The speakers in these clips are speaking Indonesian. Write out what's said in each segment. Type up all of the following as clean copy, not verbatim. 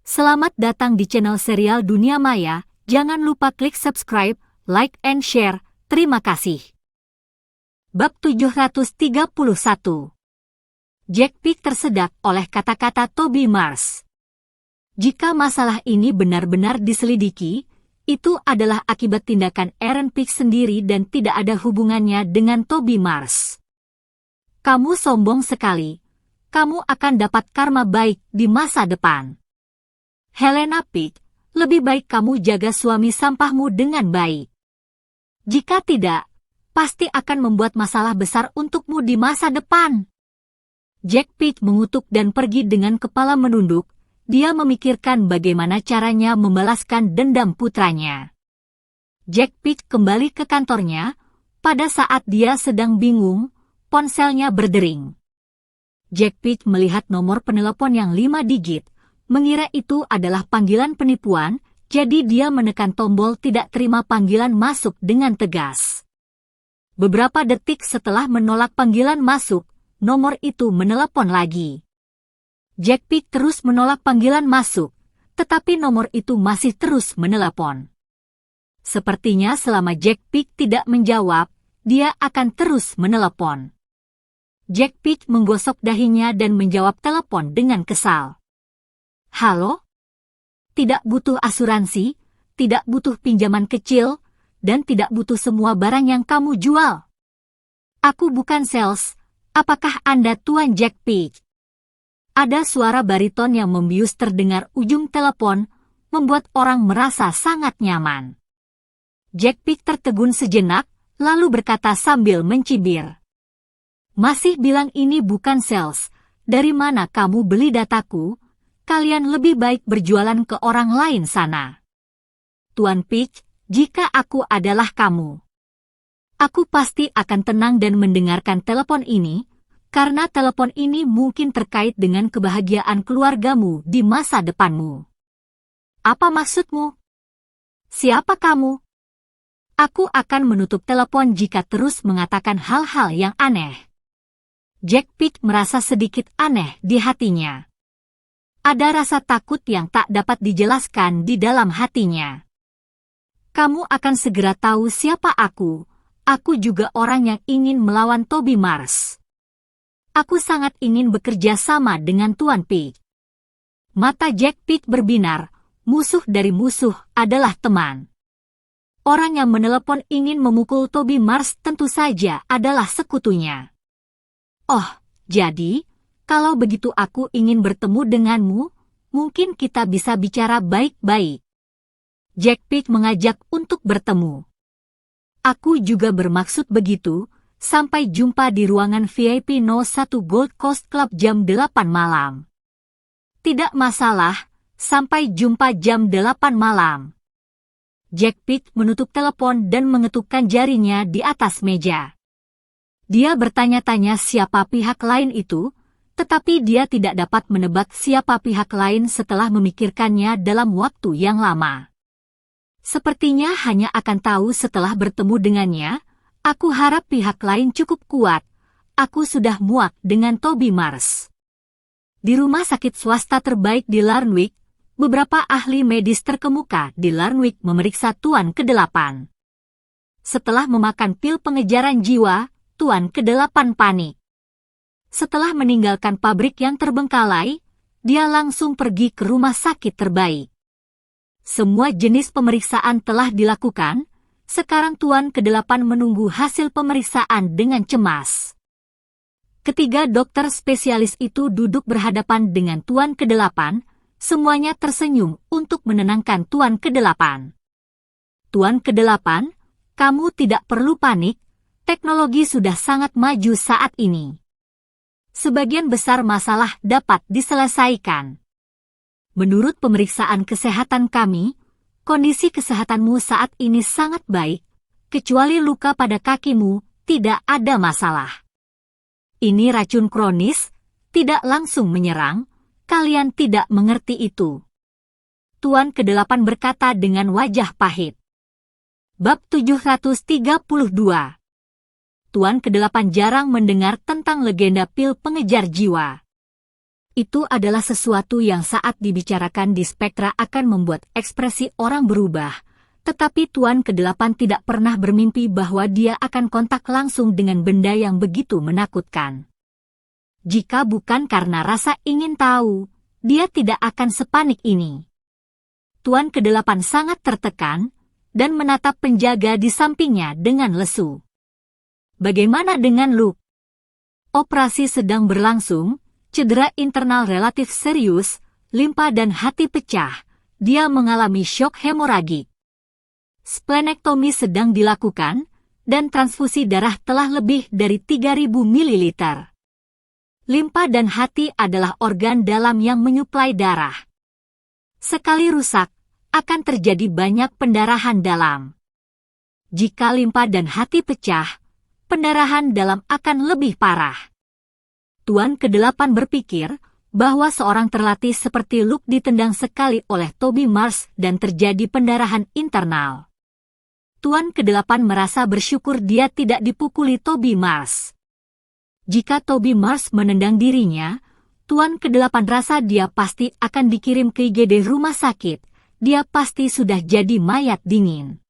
Selamat datang di channel serial Dunia Maya. Jangan lupa klik subscribe, like, and share. Terima kasih. Bab 731. Jack Pick tersedak oleh kata-kata Toby Mars. Jika masalah ini benar-benar diselidiki, itu adalah akibat tindakan Aaron Pick sendiri dan tidak ada hubungannya dengan Toby Mars. Kamu sombong sekali. Kamu akan dapat karma baik di masa depan. Helena Pick, lebih baik kamu jaga suami sampahmu dengan baik. Jika tidak, pasti akan membuat masalah besar untukmu di masa depan. Jack Pick mengutuk dan pergi dengan kepala menunduk. Dia memikirkan bagaimana caranya membalaskan dendam putranya. Jack Pick kembali ke kantornya. Pada saat dia sedang bingung, ponselnya berdering. Jack Pick melihat nomor penelepon yang 5 digit. Mengira itu adalah panggilan penipuan, jadi dia menekan tombol tidak terima panggilan masuk dengan tegas. Beberapa detik setelah menolak panggilan masuk, nomor itu menelepon lagi. Jack Pick terus menolak panggilan masuk, tetapi nomor itu masih terus menelepon. Sepertinya selama Jack Pick tidak menjawab, dia akan terus menelepon. Jack Pick menggosok dahinya dan menjawab telepon dengan kesal. Halo? Tidak butuh asuransi, tidak butuh pinjaman kecil, dan tidak butuh semua barang yang kamu jual. Aku bukan sales. Apakah Anda Tuan Jack Pick? Ada suara bariton yang membius terdengar ujung telepon, membuat orang merasa sangat nyaman. Jack Pick tertegun sejenak, lalu berkata sambil mencibir. Masih bilang ini bukan sales. Dari mana kamu beli dataku? Kalian lebih baik berjualan ke orang lain sana. Tuan Pick, jika aku adalah kamu, aku pasti akan tenang dan mendengarkan telepon ini, karena telepon ini mungkin terkait dengan kebahagiaan keluargamu di masa depanmu. Apa maksudmu? Siapa kamu? Aku akan menutup telepon jika terus mengatakan hal-hal yang aneh. Jack Pick merasa sedikit aneh di hatinya. Ada rasa takut yang tak dapat dijelaskan di dalam hatinya. Kamu akan segera tahu siapa aku. Aku juga orang yang ingin melawan Toby Mars. Aku sangat ingin bekerja sama dengan Tuan Pick. Mata Jack Pick berbinar. Musuh dari musuh adalah teman. Orang yang menelepon ingin memukul Toby Mars tentu saja adalah sekutunya. Oh, jadi, kalau begitu aku ingin bertemu denganmu, mungkin kita bisa bicara baik-baik. Jack Pick mengajak untuk bertemu. Aku juga bermaksud begitu. Sampai jumpa di ruangan VIP 01 Gold Coast Club jam 8 malam. Tidak masalah, sampai jumpa jam 8 malam. Jack Pick menutup telepon dan mengetukkan jarinya di atas meja. Dia bertanya-tanya siapa pihak lain itu, tetapi dia tidak dapat menebak siapa pihak lain setelah memikirkannya dalam waktu yang lama. Sepertinya hanya akan tahu setelah bertemu dengannya. Aku harap pihak lain cukup kuat. Aku sudah muak dengan Toby Mars. Di rumah sakit swasta terbaik di Larnwick, beberapa ahli medis terkemuka di Larnwick memeriksa Tuan ke-8. Setelah memakan pil pengejaran jiwa, Tuan ke-8 panik. Setelah meninggalkan pabrik yang terbengkalai, dia langsung pergi ke rumah sakit terbaik. Semua jenis pemeriksaan telah dilakukan. Sekarang Tuan ke-8 menunggu hasil pemeriksaan dengan cemas. Ketiga dokter spesialis itu duduk berhadapan dengan Tuan ke-8, semuanya tersenyum untuk menenangkan Tuan ke-8. Tuan ke-8, kamu tidak perlu panik, teknologi sudah sangat maju saat ini. Sebagian besar masalah dapat diselesaikan. Menurut pemeriksaan kesehatan kami, kondisi kesehatanmu saat ini sangat baik, kecuali luka pada kakimu, tidak ada masalah. Ini racun kronis, tidak langsung menyerang, kalian tidak mengerti itu. Tuan ke-8 berkata dengan wajah pahit. Bab 732. Tuan ke-8 jarang mendengar tentang legenda pil pengejar jiwa. Itu adalah sesuatu yang saat dibicarakan di Spektra akan membuat ekspresi orang berubah, tetapi Tuan ke-8 tidak pernah bermimpi bahwa dia akan kontak langsung dengan benda yang begitu menakutkan. Jika bukan karena rasa ingin tahu, dia tidak akan sepanik ini. Tuan ke-8 sangat tertekan dan menatap penjaga di sampingnya dengan lesu. Bagaimana dengan Luke? Operasi sedang berlangsung, cedera internal relatif serius, limpa dan hati pecah, dia mengalami syok hemoragik. Splenektomi sedang dilakukan, dan transfusi darah telah lebih dari 3.000 ml. Limpa dan hati adalah organ dalam yang menyuplai darah. Sekali rusak, akan terjadi banyak pendarahan dalam. Jika limpa dan hati pecah, pendarahan dalam akan lebih parah. Tuan ke-8 berpikir bahwa seorang terlatih seperti Luke ditendang sekali oleh Toby Mars dan terjadi pendarahan internal. Tuan ke-8 merasa bersyukur dia tidak dipukuli Toby Mars. Jika Toby Mars menendang dirinya, Tuan ke-8 rasa dia pasti akan dikirim ke IGD rumah sakit, dia pasti sudah jadi mayat dingin.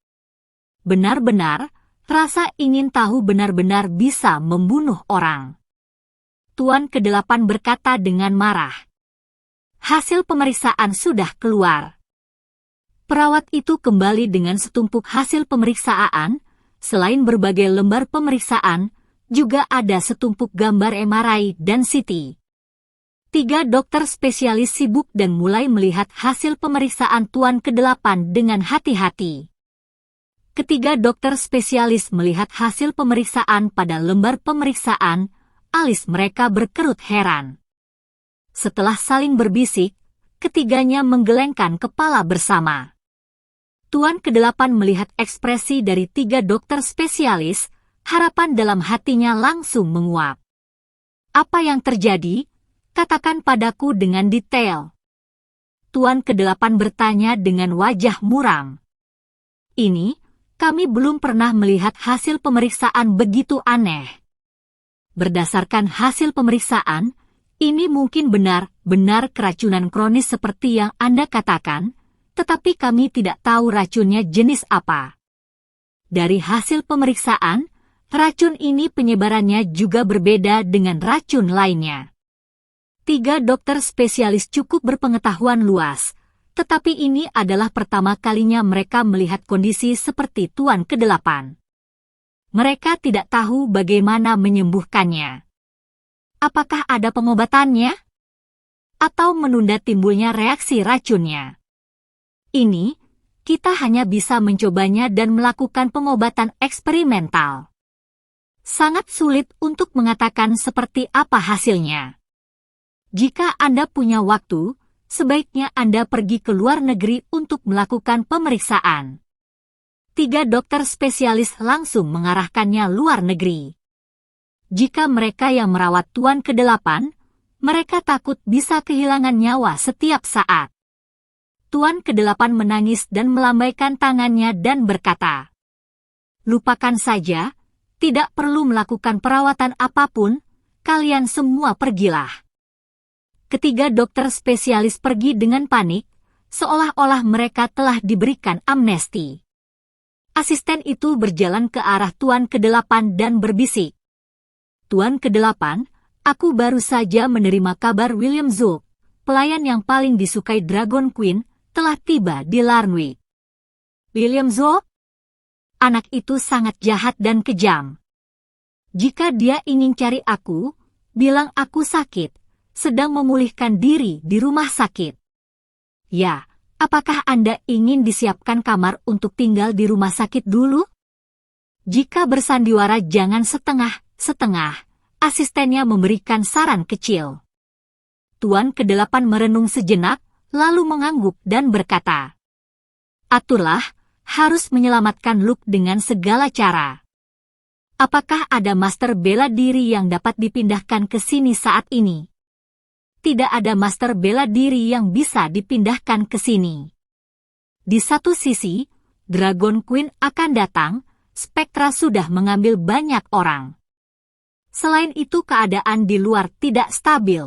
Benar-benar, rasa ingin tahu benar-benar bisa membunuh orang. Tuan ke-8 berkata dengan marah. Hasil pemeriksaan sudah keluar. Perawat itu kembali dengan setumpuk hasil pemeriksaan, selain berbagai lembar pemeriksaan, juga ada setumpuk gambar MRI dan CT. 3 dokter spesialis sibuk dan mulai melihat hasil pemeriksaan Tuan ke-8 dengan hati-hati. Ketiga dokter spesialis melihat hasil pemeriksaan pada lembar pemeriksaan, alis mereka berkerut heran. Setelah saling berbisik, ketiganya menggelengkan kepala bersama. Tuan ke-8 melihat ekspresi dari 3 dokter spesialis, harapan dalam hatinya langsung menguap. Apa yang terjadi? Katakan padaku dengan detail. Tuan ke-8 bertanya dengan wajah muram. Ini, kami belum pernah melihat hasil pemeriksaan begitu aneh. Berdasarkan hasil pemeriksaan, ini mungkin benar-benar keracunan kronis seperti yang Anda katakan, tetapi kami tidak tahu racunnya jenis apa. Dari hasil pemeriksaan, racun ini penyebarannya juga berbeda dengan racun lainnya. 3 dokter spesialis cukup berpengetahuan luas, tetapi ini adalah pertama kalinya mereka melihat kondisi seperti Tuan ke-8. Mereka tidak tahu bagaimana menyembuhkannya. Apakah ada pengobatannya? Atau menunda timbulnya reaksi racunnya? Ini, kita hanya bisa mencobanya dan melakukan pengobatan eksperimental. Sangat sulit untuk mengatakan seperti apa hasilnya. Jika Anda punya waktu, sebaiknya Anda pergi ke luar negeri untuk melakukan pemeriksaan. 3 dokter spesialis langsung mengarahkannya luar negeri. Jika mereka yang merawat Tuan ke-8, mereka takut bisa kehilangan nyawa setiap saat. Tuan ke-8 menangis dan melambaikan tangannya dan berkata, "Lupakan saja, tidak perlu melakukan perawatan apapun, kalian semua pergilah." Ketiga dokter spesialis pergi dengan panik, seolah-olah mereka telah diberikan amnesti. Asisten itu berjalan ke arah Tuan ke-8 dan berbisik. Tuan ke-8, aku baru saja menerima kabar William Zook, pelayan yang paling disukai Dragon Queen, telah tiba di Larnwick. William Zook? Anak itu sangat jahat dan kejam. Jika dia ingin cari aku, bilang aku sakit, sedang memulihkan diri di rumah sakit. Ya, apakah Anda ingin disiapkan kamar untuk tinggal di rumah sakit dulu? Jika bersandiwara jangan setengah-setengah, asistennya memberikan saran kecil. Tuan ke-8 merenung sejenak, lalu mengangguk dan berkata, "Aturlah, harus menyelamatkan Luke dengan segala cara. Apakah ada master bela diri yang dapat dipindahkan ke sini saat ini?" Tidak ada master bela diri yang bisa dipindahkan ke sini. Di satu sisi, Dragon Queen akan datang, Spektra sudah mengambil banyak orang. Selain itu keadaan di luar tidak stabil.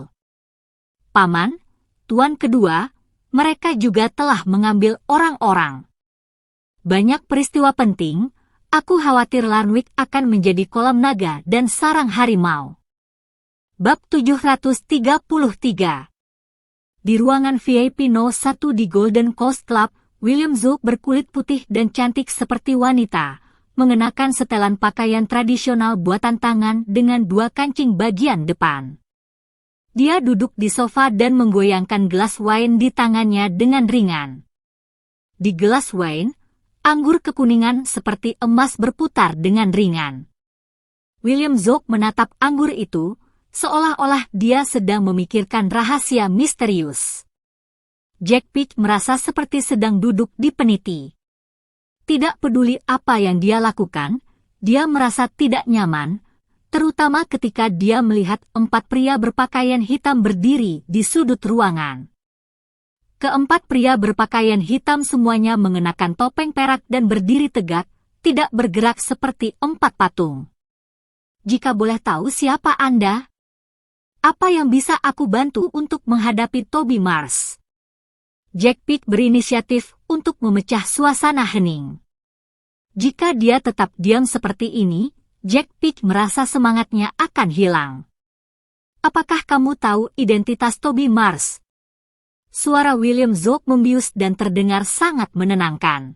Paman, Tuan kedua, mereka juga telah mengambil orang-orang. Banyak peristiwa penting, aku khawatir Larnwick akan menjadi kolam naga dan sarang harimau. Bab 733. Di ruangan VIP No. 1 di Golden Coast Club, William Zook berkulit putih dan cantik seperti wanita, mengenakan setelan pakaian tradisional buatan tangan dengan 2 kancing bagian depan. Dia duduk di sofa dan menggoyangkan gelas wine di tangannya dengan ringan. Di gelas wine, anggur kekuningan seperti emas berputar dengan ringan. William Zook menatap anggur itu, seolah-olah dia sedang memikirkan rahasia misterius. Jack Peach merasa seperti sedang duduk di peniti. Tidak peduli apa yang dia lakukan, dia merasa tidak nyaman, terutama ketika dia melihat 4 pria berpakaian hitam berdiri di sudut ruangan. Keempat pria berpakaian hitam semuanya mengenakan topeng perak dan berdiri tegak, tidak bergerak seperti 4 patung. Jika boleh tahu siapa Anda? Apa yang bisa aku bantu untuk menghadapi Toby Mars? Jack Peach berinisiatif untuk memecah suasana hening. Jika dia tetap diam seperti ini, Jack Peach merasa semangatnya akan hilang. Apakah kamu tahu identitas Toby Mars? Suara William Zook membius dan terdengar sangat menenangkan.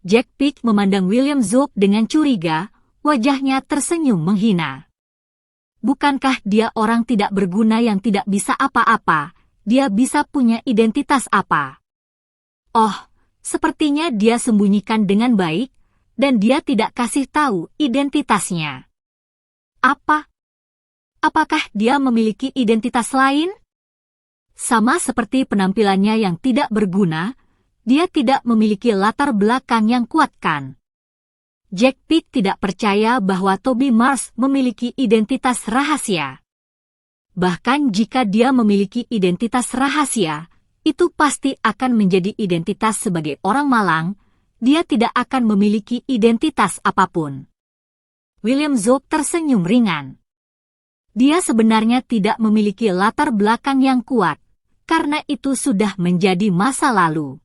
Jack Peach memandang William Zook dengan curiga, wajahnya tersenyum menghina. Bukankah dia orang tidak berguna yang tidak bisa apa-apa? Dia bisa punya identitas apa? Oh, sepertinya dia sembunyikan dengan baik, dan dia tidak kasih tahu identitasnya. Apa? Apakah dia memiliki identitas lain? Sama seperti penampilannya yang tidak berguna, dia tidak memiliki latar belakang yang kuatkan. Jack Peach tidak percaya bahwa Toby Mars memiliki identitas rahasia. Bahkan jika dia memiliki identitas rahasia, itu pasti akan menjadi identitas sebagai orang malang, dia tidak akan memiliki identitas apapun. William Zook tersenyum ringan. Dia sebenarnya tidak memiliki latar belakang yang kuat, karena itu sudah menjadi masa lalu.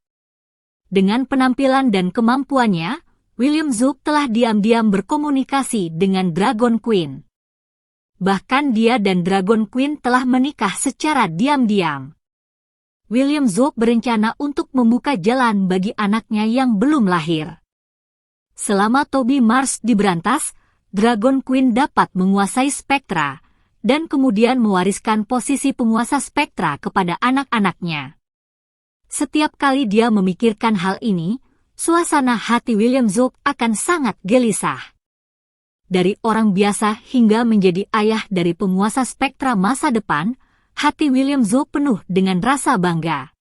Dengan penampilan dan kemampuannya, William Zook telah diam-diam berkomunikasi dengan Dragon Queen. Bahkan dia dan Dragon Queen telah menikah secara diam-diam. William Zook berencana untuk membuka jalan bagi anaknya yang belum lahir. Selama Toby Mars diberantas, Dragon Queen dapat menguasai Spectra, dan kemudian mewariskan posisi penguasa Spectra kepada anak-anaknya. Setiap kali dia memikirkan hal ini, suasana hati William Zook akan sangat gelisah. Dari orang biasa hingga menjadi ayah dari penguasa Spectra masa depan, hati William Zook penuh dengan rasa bangga.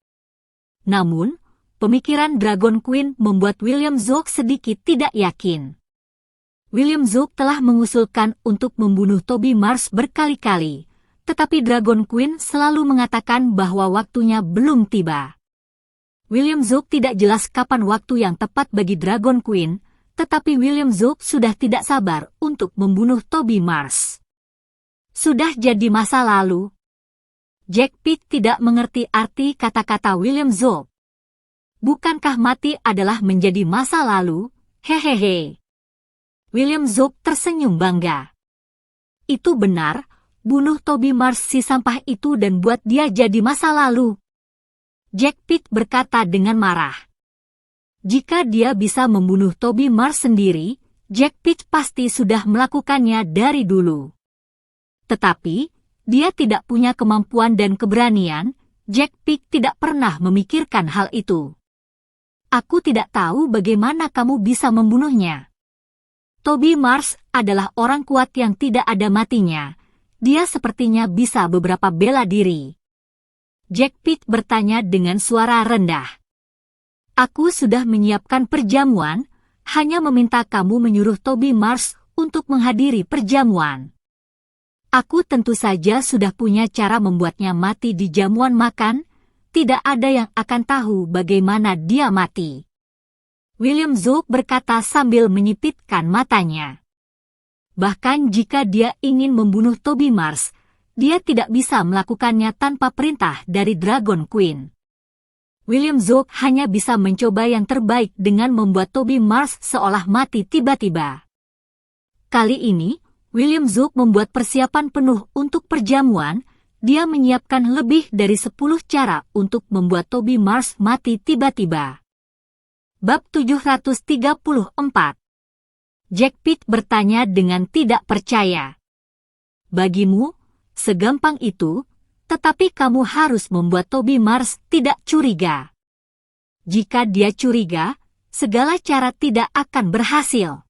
Namun, pemikiran Dragon Queen membuat William Zook sedikit tidak yakin. William Zook telah mengusulkan untuk membunuh Toby Mars berkali-kali, tetapi Dragon Queen selalu mengatakan bahwa waktunya belum tiba. William Zook tidak jelas kapan waktu yang tepat bagi Dragon Queen, tetapi William Zook sudah tidak sabar untuk membunuh Toby Mars. Sudah jadi masa lalu. Jack Peach tidak mengerti arti kata-kata William Zook. Bukankah mati adalah menjadi masa lalu? Hehehe. William Zook tersenyum bangga. Itu benar, bunuh Toby Mars si sampah itu dan buat dia jadi masa lalu. Jack Peach berkata dengan marah. Jika dia bisa membunuh Toby Mars sendiri, Jack Peach pasti sudah melakukannya dari dulu. Tetapi, dia tidak punya kemampuan dan keberanian, Jack Peach tidak pernah memikirkan hal itu. Aku tidak tahu bagaimana kamu bisa membunuhnya. Toby Mars adalah orang kuat yang tidak ada matinya. Dia sepertinya bisa beberapa bela diri. Jack Peach bertanya dengan suara rendah. Aku sudah menyiapkan perjamuan, hanya meminta kamu menyuruh Toby Mars untuk menghadiri perjamuan. Aku tentu saja sudah punya cara membuatnya mati di jamuan makan, tidak ada yang akan tahu bagaimana dia mati. William Zook berkata sambil menyipitkan matanya. Bahkan jika dia ingin membunuh Toby Mars, dia tidak bisa melakukannya tanpa perintah dari Dragon Queen. William Zook hanya bisa mencoba yang terbaik dengan membuat Toby Mars seolah mati tiba-tiba. Kali ini, William Zook membuat persiapan penuh untuk perjamuan. Dia menyiapkan lebih dari 10 cara untuk membuat Toby Mars mati tiba-tiba. Bab 734. Jack Pitt bertanya dengan tidak percaya. Bagimu, segampang itu, tetapi kamu harus membuat Toby Mars tidak curiga. Jika dia curiga, segala cara tidak akan berhasil.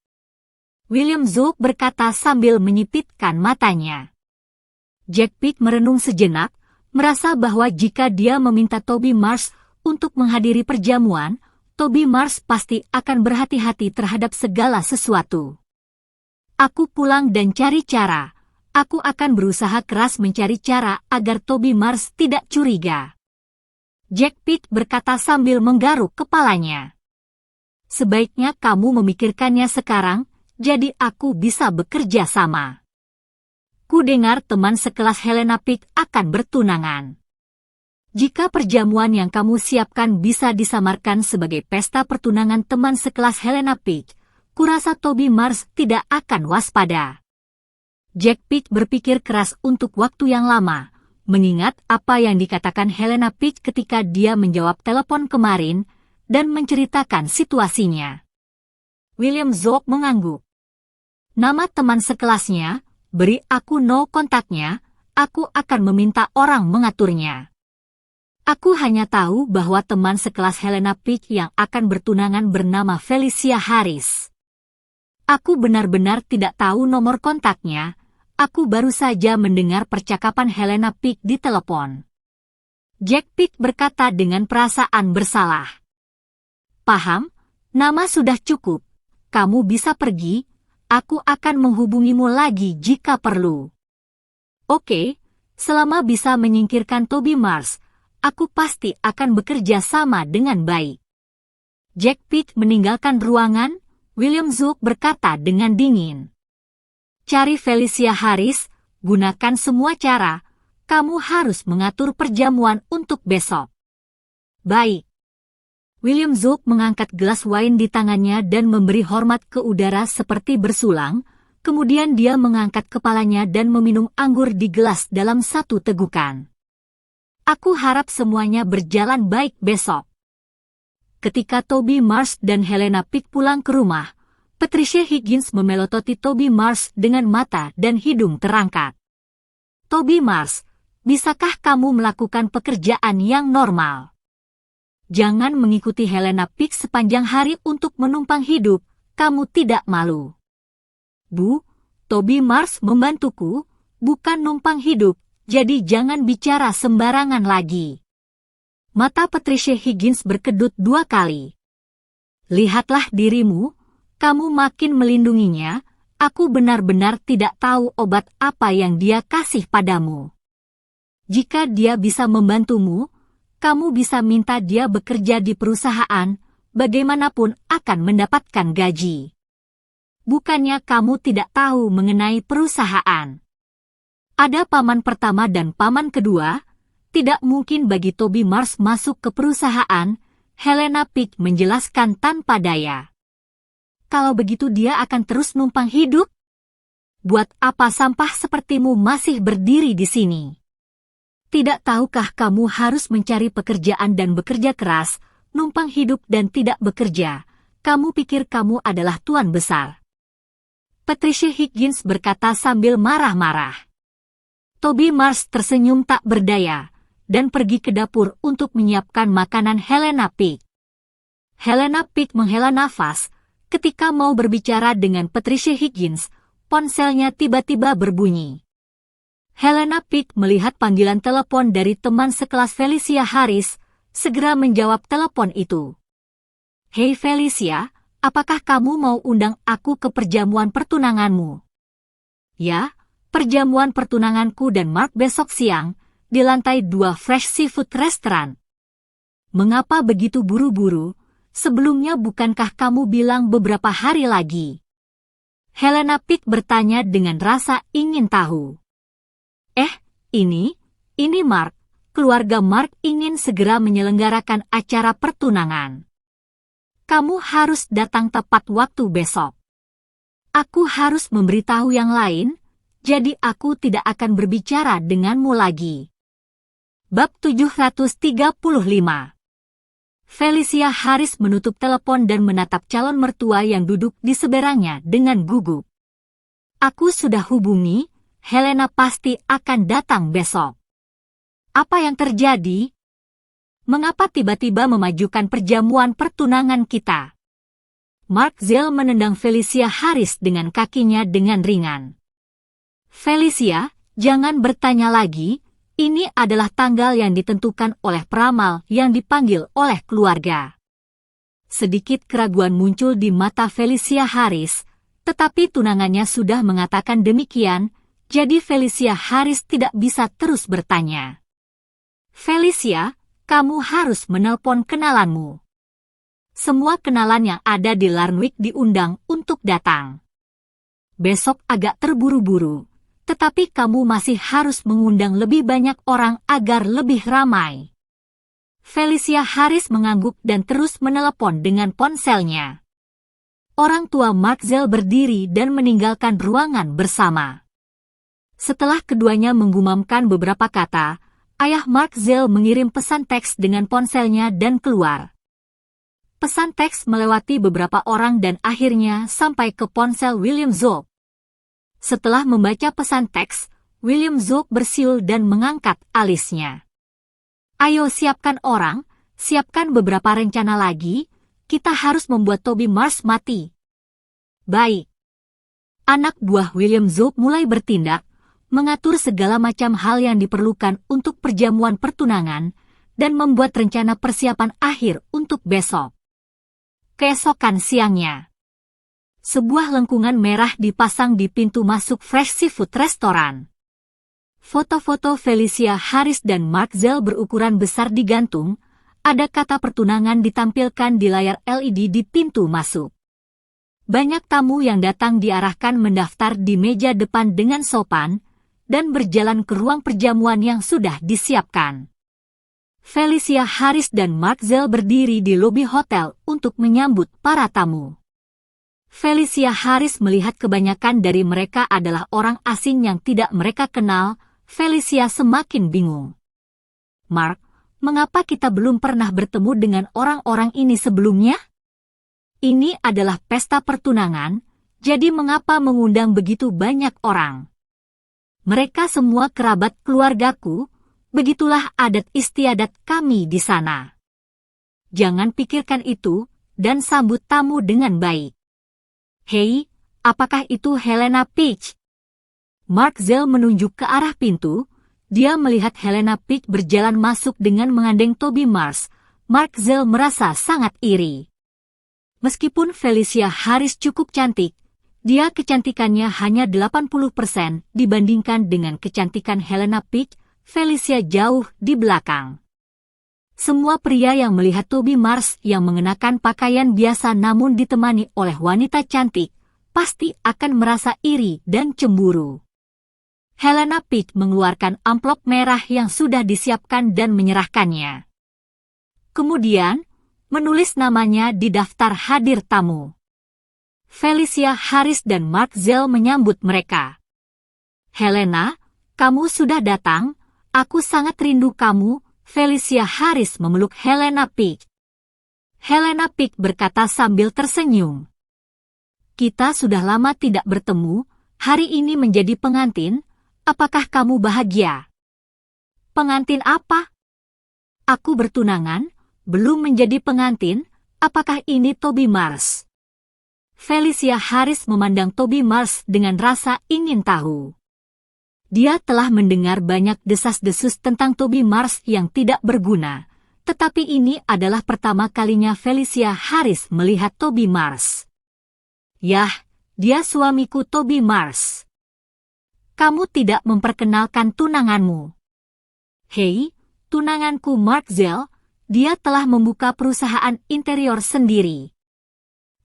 William Zook berkata sambil menyipitkan matanya. Jack Pitt merenung sejenak, merasa bahwa jika dia meminta Toby Mars untuk menghadiri perjamuan, Toby Mars pasti akan berhati-hati terhadap segala sesuatu. Aku pulang dan cari cara. Aku akan berusaha keras mencari cara agar Toby Mars tidak curiga. Jack Pitt berkata sambil menggaruk kepalanya. Sebaiknya kamu memikirkannya sekarang, jadi aku bisa bekerja sama. Ku dengar teman sekelas Helena Pitt akan bertunangan. Jika perjamuan yang kamu siapkan bisa disamarkan sebagai pesta pertunangan teman sekelas Helena Pitt, kurasa Toby Mars tidak akan waspada. Jack Pitt berpikir keras untuk waktu yang lama, mengingat apa yang dikatakan Helena Pitt ketika dia menjawab telepon kemarin dan menceritakan situasinya. William Zook mengangguk. Nama teman sekelasnya, beri aku no kontaknya, aku akan meminta orang mengaturnya. Aku hanya tahu bahwa teman sekelas Helena Pitt yang akan bertunangan bernama Felicia Harris. Aku benar-benar tidak tahu nomor kontaknya, aku baru saja mendengar percakapan Helena Pitt di telepon. Jack Pitt berkata dengan perasaan bersalah. Paham, nama sudah cukup, kamu bisa pergi. Aku akan menghubungimu lagi jika perlu. Oke, selama bisa menyingkirkan Toby Mars, aku pasti akan bekerja sama dengan baik. Jack Pitt meninggalkan ruangan, William Zook berkata dengan dingin. Cari Felicia Harris, gunakan semua cara, kamu harus mengatur perjamuan untuk besok. Baik. William Zook mengangkat gelas wine di tangannya dan memberi hormat ke udara seperti bersulang, kemudian dia mengangkat kepalanya dan meminum anggur di gelas dalam satu tegukan. Aku harap semuanya berjalan baik besok. Ketika Toby Mars dan Helena Pitt pulang ke rumah, Patricia Higgins memelototi Toby Mars dengan mata dan hidung terangkat. Toby Mars, bisakah kamu melakukan pekerjaan yang normal? Jangan mengikuti Helena Pitt sepanjang hari untuk menumpang hidup, kamu tidak malu. Bu, Toby Mars membantuku, bukan numpang hidup, jadi jangan bicara sembarangan lagi. Mata Patricia Higgins berkedut 2 kali. Lihatlah dirimu, kamu makin melindunginya, aku benar-benar tidak tahu obat apa yang dia kasih padamu. Jika dia bisa membantumu, kamu bisa minta dia bekerja di perusahaan, bagaimanapun akan mendapatkan gaji. Bukannya kamu tidak tahu mengenai perusahaan. Ada paman pertama dan paman kedua, tidak mungkin bagi Toby Mars masuk ke perusahaan, Helena Pitt menjelaskan tanpa daya. Kalau begitu dia akan terus numpang hidup? Buat apa sampah sepertimu masih berdiri di sini? Tidak tahukah kamu harus mencari pekerjaan dan bekerja keras, numpang hidup dan tidak bekerja? Kamu pikir kamu adalah tuan besar. Patricia Higgins berkata sambil marah-marah. Toby Mars tersenyum tak berdaya, dan pergi ke dapur untuk menyiapkan makanan Helena Pitt. Helena Pitt menghela nafas, ketika mau berbicara dengan Patricia Higgins, ponselnya tiba-tiba berbunyi. Helena Pitt melihat panggilan telepon dari teman sekelas Felicia Harris, segera menjawab telepon itu. Hei Felicia, apakah kamu mau undang aku ke perjamuan pertunanganmu? Ya, perjamuan pertunanganku dan Mark besok siang, di lantai 2 Fresh Seafood Restaurant. Mengapa begitu buru-buru? Sebelumnya bukankah kamu bilang beberapa hari lagi? Helena Pitt bertanya dengan rasa ingin tahu. Ini Mark. Keluarga Mark ingin segera menyelenggarakan acara pertunangan. Kamu harus datang tepat waktu besok. Aku harus memberitahu yang lain, jadi aku tidak akan berbicara denganmu lagi. Bab 735. Felicia Harris menutup telepon dan menatap calon mertua yang duduk di seberangnya dengan gugup. Aku sudah hubungi, Helena pasti akan datang besok. Apa yang terjadi? Mengapa tiba-tiba memajukan perjamuan pertunangan kita? Mark Zell menendang Felicia Harris dengan kakinya dengan ringan. Felicia, jangan bertanya lagi, ini adalah tanggal yang ditentukan oleh peramal yang dipanggil oleh keluarga. Sedikit keraguan muncul di mata Felicia Harris, tetapi tunangannya sudah mengatakan demikian, jadi Felicia Harris tidak bisa terus bertanya. Felicia, kamu harus menelpon kenalanmu. Semua kenalan yang ada di Larnwick diundang untuk datang. Besok agak terburu-buru, tetapi kamu masih harus mengundang lebih banyak orang agar lebih ramai. Felicia Harris mengangguk dan terus menelepon dengan ponselnya. Orang tua Mark Zell berdiri dan meninggalkan ruangan bersama. Setelah keduanya menggumamkan beberapa kata, ayah Mark Zell mengirim pesan teks dengan ponselnya dan keluar. Pesan teks melewati beberapa orang dan akhirnya sampai ke ponsel William Zook. Setelah membaca pesan teks, William Zook bersiul dan mengangkat alisnya. Ayo siapkan orang, siapkan beberapa rencana lagi, kita harus membuat Toby Mars mati. Baik. Anak buah William Zook mulai bertindak, mengatur segala macam hal yang diperlukan untuk perjamuan pertunangan, dan membuat rencana persiapan akhir untuk besok. Keesokan siangnya, sebuah lengkungan merah dipasang di pintu masuk Fresh Seafood Restoran. Foto-foto Felicia Harris dan Mark Zell berukuran besar digantung, ada kata pertunangan ditampilkan di layar LED di pintu masuk. Banyak tamu yang datang diarahkan mendaftar di meja depan dengan sopan, dan berjalan ke ruang perjamuan yang sudah disiapkan. Felicia Harris dan Mark Zell berdiri di lobi hotel untuk menyambut para tamu. Felicia Harris melihat kebanyakan dari mereka adalah orang asing yang tidak mereka kenal. Felicia semakin bingung. Mark, mengapa kita belum pernah bertemu dengan orang-orang ini sebelumnya? Ini adalah pesta pertunangan, jadi mengapa mengundang begitu banyak orang? Mereka semua kerabat keluargaku, begitulah adat istiadat kami di sana. Jangan pikirkan itu, dan sambut tamu dengan baik. Hei, apakah itu Helena Peach? Mark Zell menunjuk ke arah pintu, dia melihat Helena Peach berjalan masuk dengan mengandeng Toby Mars. Mark Zell merasa sangat iri. Meskipun Felicia Harris cukup cantik, dia kecantikannya hanya 80% dibandingkan dengan kecantikan Helena Peach. Felicia jauh di belakang. Semua pria yang melihat Toby Mars yang mengenakan pakaian biasa namun ditemani oleh wanita cantik, pasti akan merasa iri dan cemburu. Helena Peach mengeluarkan amplop merah yang sudah disiapkan dan menyerahkannya. Kemudian, menulis namanya di daftar hadir tamu. Felicia Harris dan Mark Zell menyambut mereka. Helena, kamu sudah datang, aku sangat rindu kamu. Felicia Harris memeluk Helena Peach. Helena Peach berkata sambil tersenyum. Kita sudah lama tidak bertemu, hari ini menjadi pengantin, apakah kamu bahagia? Pengantin apa? Aku bertunangan, belum menjadi pengantin, apakah ini Toby Mars? Felicia Harris memandang Toby Mars dengan rasa ingin tahu. Dia telah mendengar banyak desas-desus tentang Toby Mars yang tidak berguna, tetapi ini adalah pertama kalinya Felicia Harris melihat Toby Mars. Yah, dia suamiku Toby Mars. Kamu tidak memperkenalkan tunanganmu. Hei, tunanganku Mark Zell, dia telah membuka perusahaan interior sendiri.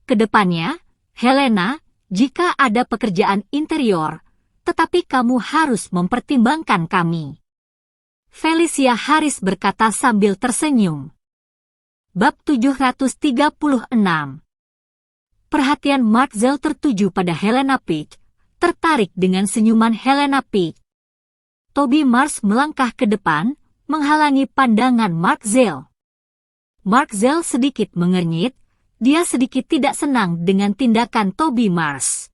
Kedepannya, Helena, jika ada pekerjaan interior, tetapi kamu harus mempertimbangkan kami. Felicia Harris berkata sambil tersenyum. Bab 736. Perhatian Mark-Zell tertuju pada Helena Page, tertarik dengan senyuman Helena Page. Toby Mars melangkah ke depan, menghalangi pandangan Mark-Zell. Mark-Zell sedikit mengernyit, dia sedikit tidak senang dengan tindakan Toby Mars.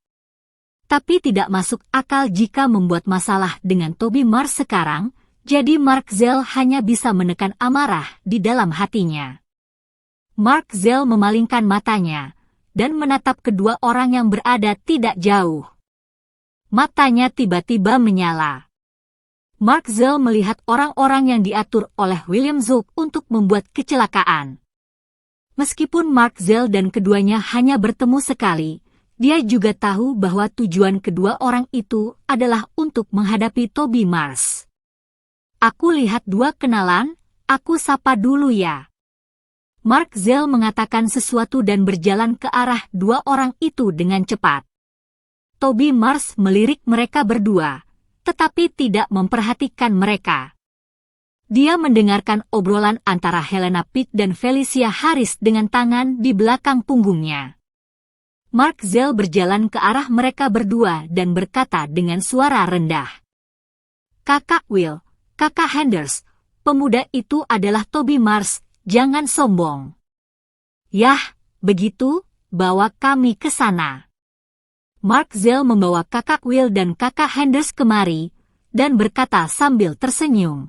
Tapi tidak masuk akal jika membuat masalah dengan Toby Mars sekarang, jadi Mark-Zell hanya bisa menekan amarah di dalam hatinya. Mark-Zell memalingkan matanya, dan menatap kedua orang yang berada tidak jauh. Matanya tiba-tiba menyala. Mark-Zell melihat orang-orang yang diatur oleh William Zook untuk membuat kecelakaan. Meskipun Mark-Zell dan keduanya hanya bertemu sekali, dia juga tahu bahwa tujuan kedua orang itu adalah untuk menghadapi Toby Mars. Aku lihat dua kenalan, aku sapa dulu ya. Mark-Zell mengatakan sesuatu dan berjalan ke arah dua orang itu dengan cepat. Toby Mars melirik mereka berdua, tetapi tidak memperhatikan mereka. Dia mendengarkan obrolan antara Helena Page dan Felicia Harris dengan tangan di belakang punggungnya. Mark-Zell berjalan ke arah mereka berdua dan berkata dengan suara rendah. Kakak Will, Kakak Henders, pemuda itu adalah Toby Mars, jangan sombong. Yah, begitu, bawa kami ke sana. Mark-Zell membawa Kakak Will dan Kakak Henders kemari, dan berkata sambil tersenyum.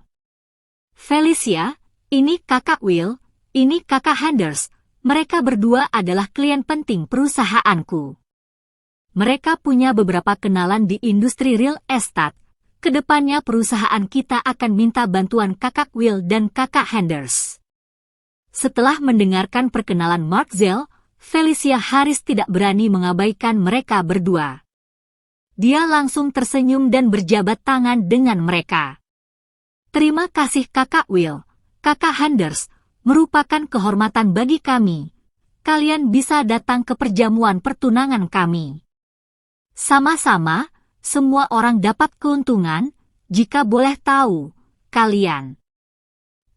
Felicia, ini Kakak Will, ini Kakak Henders, mereka berdua adalah klien penting perusahaanku. Mereka punya beberapa kenalan di industri real estate. Kedepannya perusahaan kita akan minta bantuan Kakak Will dan Kakak Henders. Setelah mendengarkan perkenalan Mark-Zell, Felicia Harris tidak berani mengabaikan mereka berdua. Dia langsung tersenyum dan berjabat tangan dengan mereka. Terima kasih Kakak Will, Kakak Henders, merupakan kehormatan bagi kami. Kalian bisa datang ke perjamuan pertunangan kami. Sama-sama, semua orang dapat keuntungan, jika boleh tahu, kalian.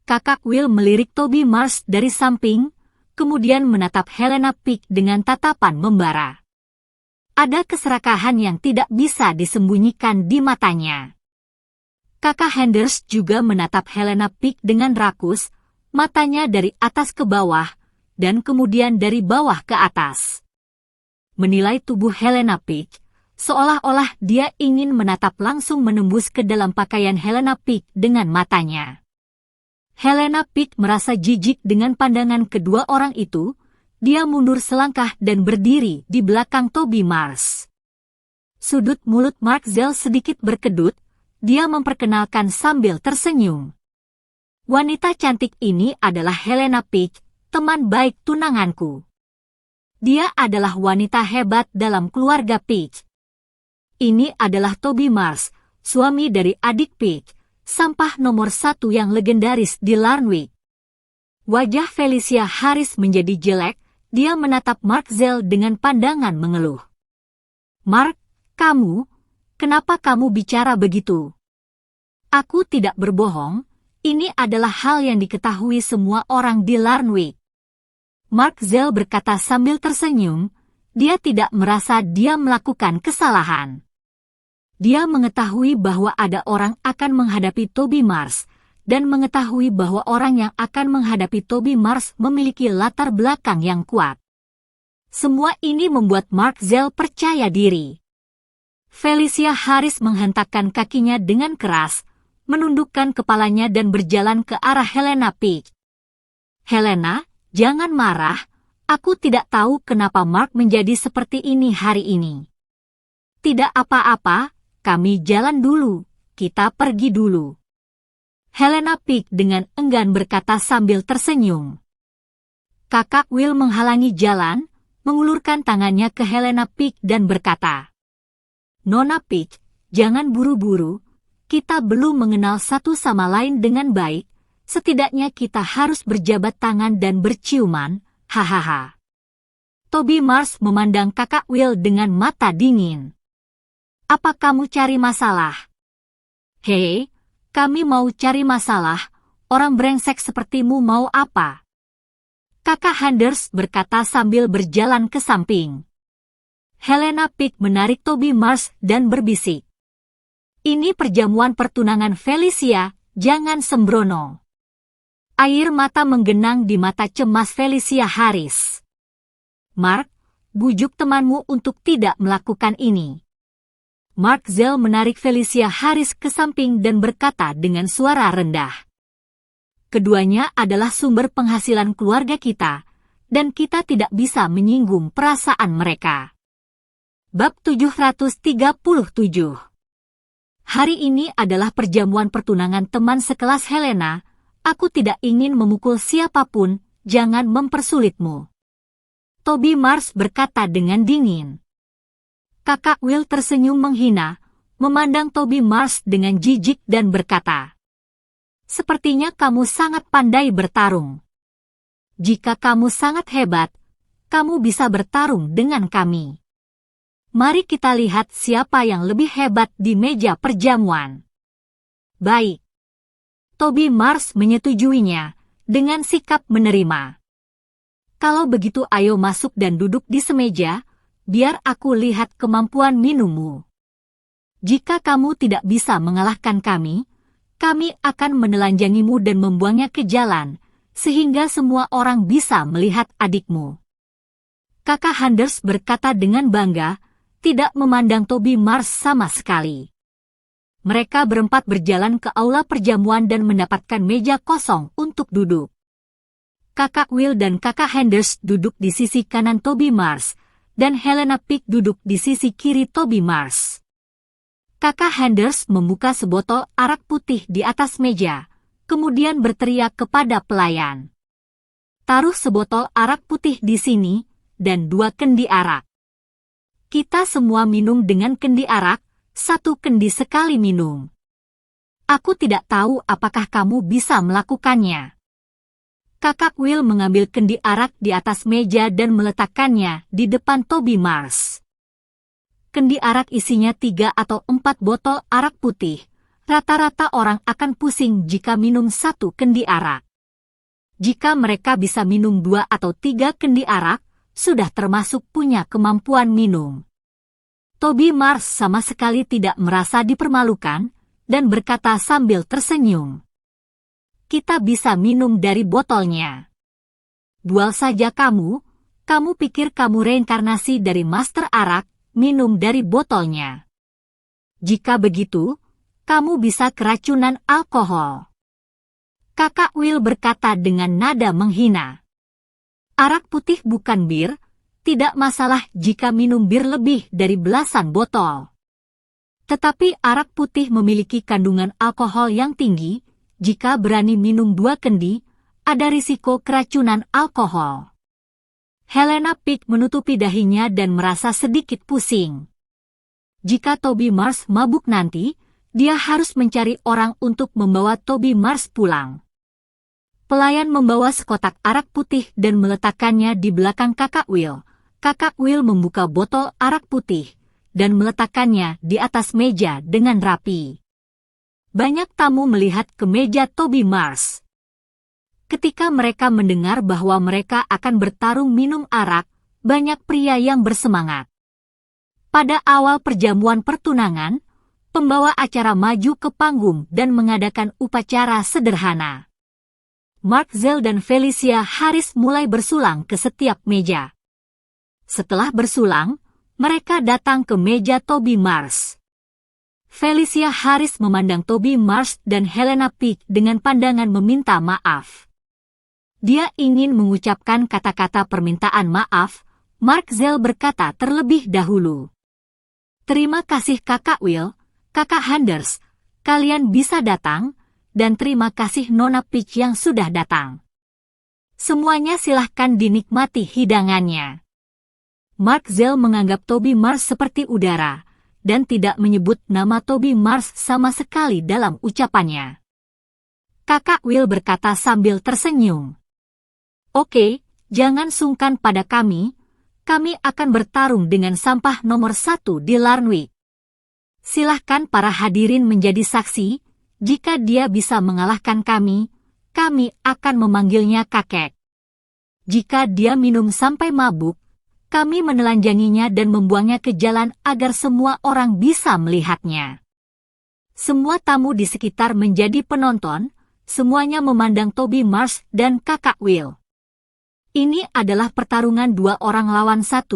Kakak Will melirik Toby Mars dari samping, kemudian menatap Helena Page dengan tatapan membara. Ada keserakahan yang tidak bisa disembunyikan di matanya. Kakak Henders juga menatap Helena Page dengan rakus, matanya dari atas ke bawah, dan kemudian dari bawah ke atas. Menilai tubuh Helena Page, seolah-olah dia ingin menatap langsung menembus ke dalam pakaian Helena Page dengan matanya. Helena Page merasa jijik dengan pandangan kedua orang itu, dia mundur selangkah dan berdiri di belakang Toby Mars. Sudut mulut Mark-Zell sedikit berkedut, dia memperkenalkan sambil tersenyum. Wanita cantik ini adalah Helena Page, teman baik tunanganku. Dia adalah wanita hebat dalam keluarga Page. Ini adalah Toby Mars, suami dari adik Page, sampah nomor 1 yang legendaris di Larnwick. Wajah Felicia Harris menjadi jelek, dia menatap Mark-Zell dengan pandangan mengeluh. Mark, kenapa kamu bicara begitu? Aku tidak berbohong, ini adalah hal yang diketahui semua orang di Larnwick. Mark-Zell berkata sambil tersenyum, dia tidak merasa dia melakukan kesalahan. Dia mengetahui bahwa ada orang akan menghadapi Toby Mars, dan mengetahui bahwa orang yang akan menghadapi Toby Mars memiliki latar belakang yang kuat. Semua ini membuat Mark-Zell percaya diri. Felicia Harris menghentakkan kakinya dengan keras, menundukkan kepalanya dan berjalan ke arah Helena Page. Helena, jangan marah, aku tidak tahu kenapa Mark menjadi seperti ini hari ini. Tidak apa-apa, kami jalan dulu, kita pergi dulu. Helena Page dengan enggan berkata sambil tersenyum. Kakak Will menghalangi jalan, mengulurkan tangannya ke Helena Page dan berkata, Nona Page, jangan buru-buru, kita belum mengenal satu sama lain dengan baik, setidaknya kita harus berjabat tangan dan berciuman, hahaha. Toby Mars memandang Kakak Will dengan mata dingin. Apa kamu cari masalah? Hei, kami mau cari masalah. Orang brengsek sepertimu mau apa? Kakak Handers berkata sambil berjalan ke samping. Helena Pick menarik Toby Mars dan berbisik. Ini perjamuan pertunangan Felicia, jangan sembrono. Air mata menggenang di mata cemas Felicia Harris. Mark, bujuk temanmu untuk tidak melakukan ini. Mark Zell menarik Felicia Harris ke samping dan berkata dengan suara rendah. Keduanya adalah sumber penghasilan keluarga kita, dan kita tidak bisa menyinggung perasaan mereka. Bab 737. Hari ini adalah perjamuan pertunangan teman sekelas Helena. Aku tidak ingin memukul siapapun, jangan mempersulitmu. Toby Mars berkata dengan dingin. Kakak Will tersenyum menghina, memandang Toby Mars dengan jijik dan berkata, sepertinya kamu sangat pandai bertarung. Jika kamu sangat hebat, kamu bisa bertarung dengan kami. Mari kita lihat siapa yang lebih hebat di meja perjamuan. Baik. Toby Mars menyetujuinya, dengan sikap menerima. Kalau begitu ayo masuk dan duduk di semeja, biar aku lihat kemampuan minummu. Jika kamu tidak bisa mengalahkan kami akan menelanjangimu dan membuangnya ke jalan, sehingga semua orang bisa melihat adikmu. Kakak Handers berkata dengan bangga, tidak memandang Toby Mars sama sekali. Mereka berempat berjalan ke aula perjamuan dan mendapatkan meja kosong untuk duduk. Kakak Will dan kakak Handers duduk di sisi kanan Toby Mars, dan Helena Pick duduk di sisi kiri Toby Mars. Kakak Handers membuka sebotol arak putih di atas meja, kemudian berteriak kepada pelayan. Taruh sebotol arak putih di sini, dan 2 kendi arak. Kita semua minum dengan kendi arak, 1 kendi sekali minum. Aku tidak tahu apakah kamu bisa melakukannya. Kakak Will mengambil kendi arak di atas meja dan meletakkannya di depan Toby Mars. Kendi arak isinya 3 atau 4 botol arak putih. Rata-rata orang akan pusing jika minum 1 kendi arak. Jika mereka bisa minum 2 atau 3 kendi arak, sudah termasuk punya kemampuan minum. Toby Mars sama sekali tidak merasa dipermalukan, dan berkata sambil tersenyum. Kita bisa minum dari botolnya. Bual saja kamu pikir kamu reinkarnasi dari Master Arak, minum dari botolnya. Jika begitu, kamu bisa keracunan alkohol. Kakak Will berkata dengan nada menghina. Arak putih bukan bir, tidak masalah jika minum bir lebih dari belasan botol. Tetapi arak putih memiliki kandungan alkohol yang tinggi. Jika berani minum 2 kendi, ada risiko keracunan alkohol. Helena Pick menutupi dahinya dan merasa sedikit pusing. Jika Toby Mars mabuk nanti, dia harus mencari orang untuk membawa Toby Mars pulang. Pelayan membawa sekotak arak putih dan meletakkannya di belakang kakak Will. Kakak Will membuka botol arak putih dan meletakkannya di atas meja dengan rapi. Banyak tamu melihat ke meja Toby Mars. Ketika mereka mendengar bahwa mereka akan bertarung minum arak, banyak pria yang bersemangat. Pada awal perjamuan pertunangan, pembawa acara maju ke panggung dan mengadakan upacara sederhana. Mark Zell dan Felicia Harris mulai bersulang ke setiap meja. Setelah bersulang, mereka datang ke meja Toby Mars. Felicia Harris memandang Toby Mars dan Helena Pick dengan pandangan meminta maaf. Dia ingin mengucapkan kata-kata permintaan maaf. Mark Zell berkata terlebih dahulu. Terima kasih kakak Will, kakak Handers, kalian bisa datang, dan terima kasih Nona Pick yang sudah datang. Semuanya silahkan dinikmati hidangannya. Mark Zell menganggap Toby Mars seperti udara, dan tidak menyebut nama Toby Mars sama sekali dalam ucapannya. Kakak Will berkata sambil tersenyum. Oke, jangan sungkan pada kami akan bertarung dengan sampah nomor 1 di Larnwick. Silahkan para hadirin menjadi saksi, jika dia bisa mengalahkan kami akan memanggilnya kakek. Jika dia minum sampai mabuk, kami menelanjanginya dan membuangnya ke jalan agar semua orang bisa melihatnya. Semua tamu di sekitar menjadi penonton, semuanya memandang Toby Mars dan kakak Will. Ini adalah pertarungan 2 orang lawan 1.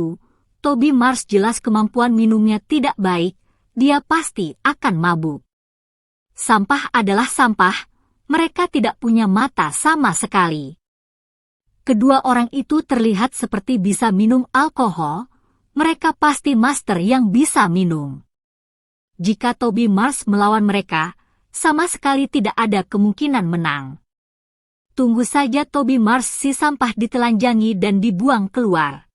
Toby Mars jelas kemampuan minumnya tidak baik, dia pasti akan mabuk. Sampah adalah sampah, mereka tidak punya mata sama sekali. Kedua orang itu terlihat seperti bisa minum alkohol, mereka pasti master yang bisa minum. Jika Toby Mars melawan mereka, sama sekali tidak ada kemungkinan menang. Tunggu saja Toby Mars si sampah ditelanjangi dan dibuang keluar.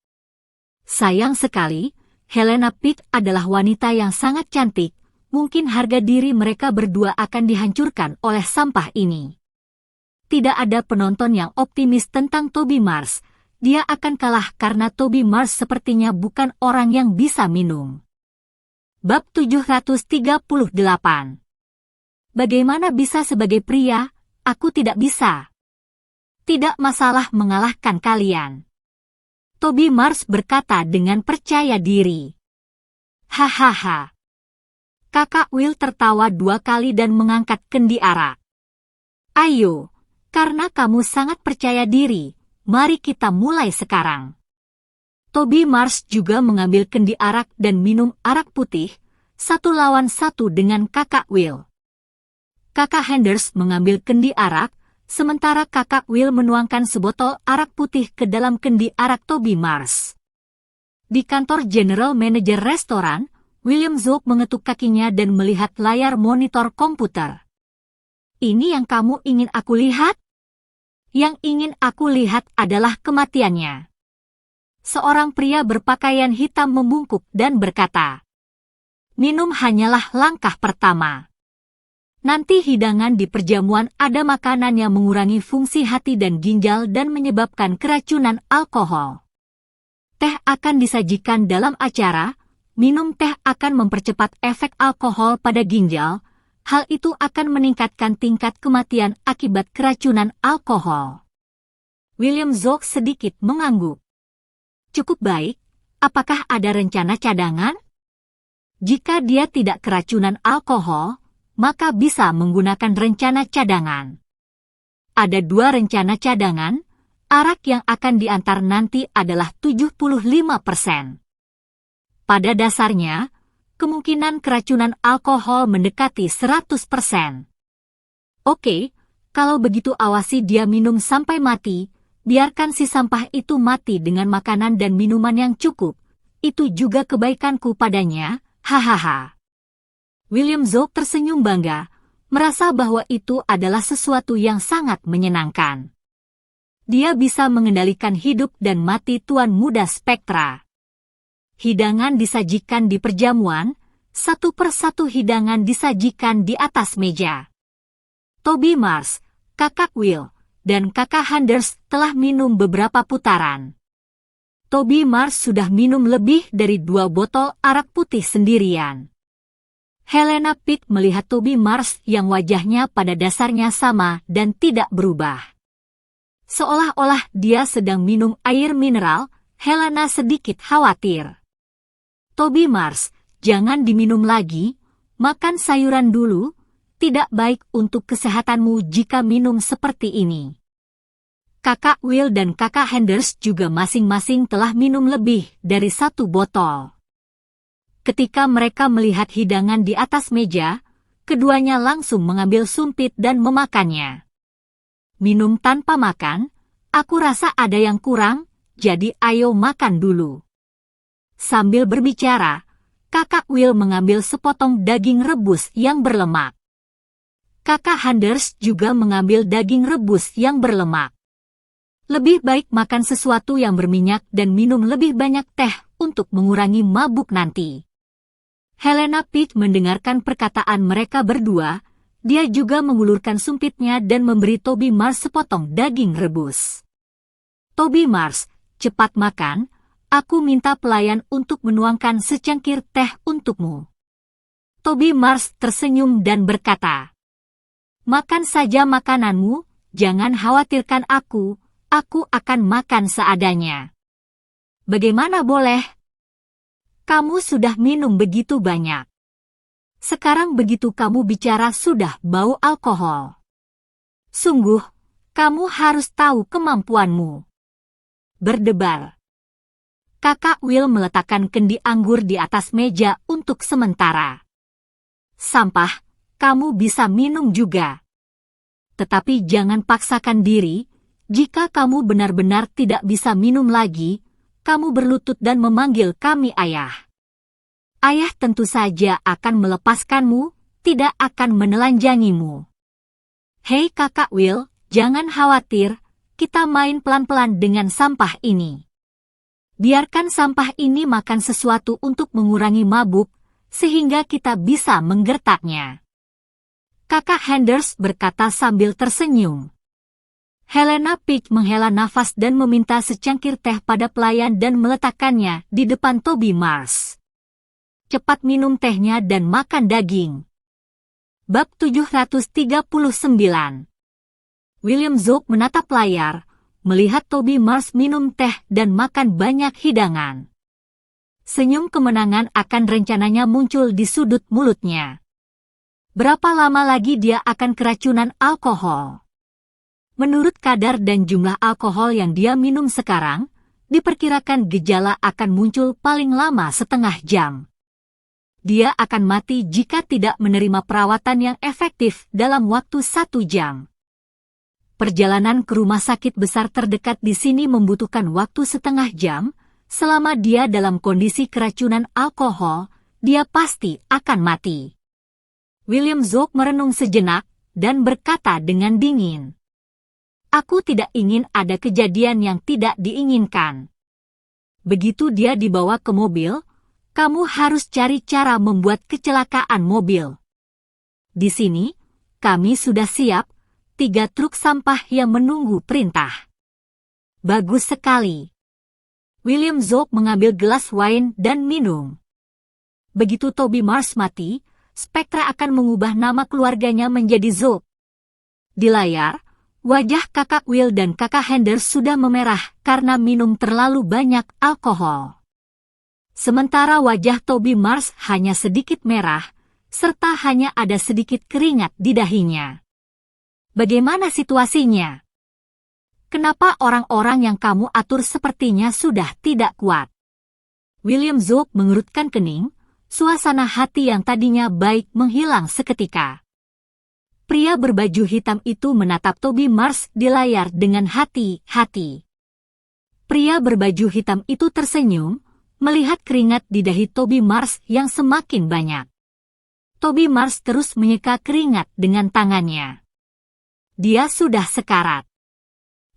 Sayang sekali, Helena Pitt adalah wanita yang sangat cantik, mungkin harga diri mereka berdua akan dihancurkan oleh sampah ini. Tidak ada penonton yang optimis tentang Toby Mars, dia akan kalah karena Toby Mars sepertinya bukan orang yang bisa minum. Bab 738. Bagaimana bisa sebagai pria, aku tidak bisa. Tidak masalah mengalahkan kalian. Toby Mars berkata dengan percaya diri. Hahaha. Kakak Will tertawa 2 kali dan mengangkat kendi arak. Ayo, karena kamu sangat percaya diri, mari kita mulai sekarang. Toby Mars juga mengambil kendi arak dan minum arak putih, 1 lawan 1 dengan kakak Will. Kakak Henders mengambil kendi arak, sementara kakak Will menuangkan sebotol arak putih ke dalam kendi arak Toby Mars. Di kantor General Manager restoran, William Zook mengetuk kakinya dan melihat layar monitor komputer. Ini yang kamu ingin aku lihat? Yang ingin aku lihat adalah kematiannya. Seorang pria berpakaian hitam membungkuk dan berkata, minum hanyalah langkah pertama. Nanti hidangan di perjamuan ada makanan yang mengurangi fungsi hati dan ginjal dan menyebabkan keracunan alkohol. Teh akan disajikan dalam acara, minum teh akan mempercepat efek alkohol pada ginjal, hal itu akan meningkatkan tingkat kematian akibat keracunan alkohol. William Zook sedikit mengangguk. Cukup baik, apakah ada rencana cadangan? Jika dia tidak keracunan alkohol, maka bisa menggunakan rencana cadangan. Ada 2 rencana cadangan, arak yang akan diantar nanti adalah 75%. Pada dasarnya, kemungkinan keracunan alkohol mendekati 100%. Oke, kalau begitu awasi dia minum sampai mati, biarkan si sampah itu mati dengan makanan dan minuman yang cukup, itu juga kebaikanku padanya, hahaha. William Zook tersenyum bangga, merasa bahwa itu adalah sesuatu yang sangat menyenangkan. Dia bisa mengendalikan hidup dan mati Tuan Muda Spektra. Hidangan disajikan di perjamuan, 1 persatu hidangan disajikan di atas meja. Toby Mars, kakak Will, dan kakak Henders telah minum beberapa putaran. Toby Mars sudah minum lebih dari 2 botol arak putih sendirian. Helena Pitt melihat Toby Mars yang wajahnya pada dasarnya sama dan tidak berubah. Seolah-olah dia sedang minum air mineral, Helena sedikit khawatir. Toby Mars, jangan diminum lagi, makan sayuran dulu, tidak baik untuk kesehatanmu jika minum seperti ini. Kakak Will dan kakak Henders juga masing-masing telah minum lebih dari 1 botol. Ketika mereka melihat hidangan di atas meja, keduanya langsung mengambil sumpit dan memakannya. Minum tanpa makan, aku rasa ada yang kurang, jadi ayo makan dulu. Sambil berbicara, kakak Will mengambil sepotong daging rebus yang berlemak. Kakak Henders juga mengambil daging rebus yang berlemak. Lebih baik makan sesuatu yang berminyak dan minum lebih banyak teh untuk mengurangi mabuk nanti. Helena Pitt mendengarkan perkataan mereka berdua, dia juga mengulurkan sumpitnya dan memberi Toby Mars sepotong daging rebus. Toby Mars, cepat makan, aku minta pelayan untuk menuangkan secangkir teh untukmu. Toby Mars tersenyum dan berkata, "Makan saja makananmu, jangan khawatirkan aku akan makan seadanya." "Bagaimana boleh? Kamu sudah minum begitu banyak. Sekarang begitu kamu bicara sudah bau alkohol. Sungguh, kamu harus tahu kemampuanmu." Berdebar. Kakak Will meletakkan kendi anggur di atas meja untuk sementara. "Sampah, kamu bisa minum juga. Tetapi jangan paksakan diri, jika kamu benar-benar tidak bisa minum lagi, kamu berlutut dan memanggil kami ayah. Ayah tentu saja akan melepaskanmu, tidak akan menelanjangimu." "Hei Kakak Will, jangan khawatir, kita main pelan-pelan dengan sampah ini. Biarkan sampah ini makan sesuatu untuk mengurangi mabuk, sehingga kita bisa menggertaknya." Kakak Henders berkata sambil tersenyum. Helena Peach menghela nafas dan meminta secangkir teh pada pelayan dan meletakkannya di depan Toby Mars. "Cepat minum tehnya dan makan daging." Bab 739. William Zook menatap layar, melihat Toby Mars minum teh dan makan banyak hidangan. Senyum kemenangan akan rencananya muncul di sudut mulutnya. Berapa lama lagi dia akan keracunan alkohol? Menurut kadar dan jumlah alkohol yang dia minum sekarang, diperkirakan gejala akan muncul paling lama setengah jam. Dia akan mati jika tidak menerima perawatan yang efektif dalam waktu 1 jam. Perjalanan ke rumah sakit besar terdekat di sini membutuhkan waktu setengah jam. Selama dia dalam kondisi keracunan alkohol, dia pasti akan mati. William Zook merenung sejenak dan berkata dengan dingin, "Aku tidak ingin ada kejadian yang tidak diinginkan." Begitu dia dibawa ke mobil, kamu harus cari cara membuat kecelakaan mobil. Di sini, kami sudah siap, 3 truk sampah yang menunggu perintah. Bagus sekali. William Zook mengambil gelas wine dan minum. Begitu Toby Mars mati, Spectra akan mengubah nama keluarganya menjadi Zook. Di layar, wajah kakak Will dan kakak Henders sudah memerah karena minum terlalu banyak alkohol. Sementara wajah Toby Mars hanya sedikit merah, serta hanya ada sedikit keringat di dahinya. Bagaimana situasinya? Kenapa orang-orang yang kamu atur sepertinya sudah tidak kuat? William Zook mengerutkan kening, suasana hati yang tadinya baik menghilang seketika. Pria berbaju hitam itu menatap Toby Mars di layar dengan hati-hati. Pria berbaju hitam itu tersenyum, melihat keringat di dahi Toby Mars yang semakin banyak. Toby Mars terus menyeka keringat dengan tangannya. Dia sudah sekarat.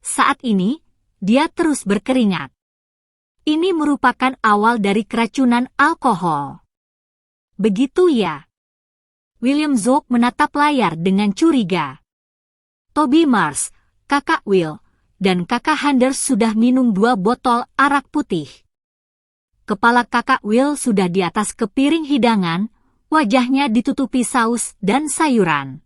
Saat ini, dia terus berkeringat. Ini merupakan awal dari keracunan alkohol. Begitu ya? William Zook menatap layar dengan curiga. Toby Mars, kakak Will, dan kakak Henders sudah minum 2 botol arak putih. Kepala kakak Will sudah di atas kepiring hidangan, wajahnya ditutupi saus dan sayuran.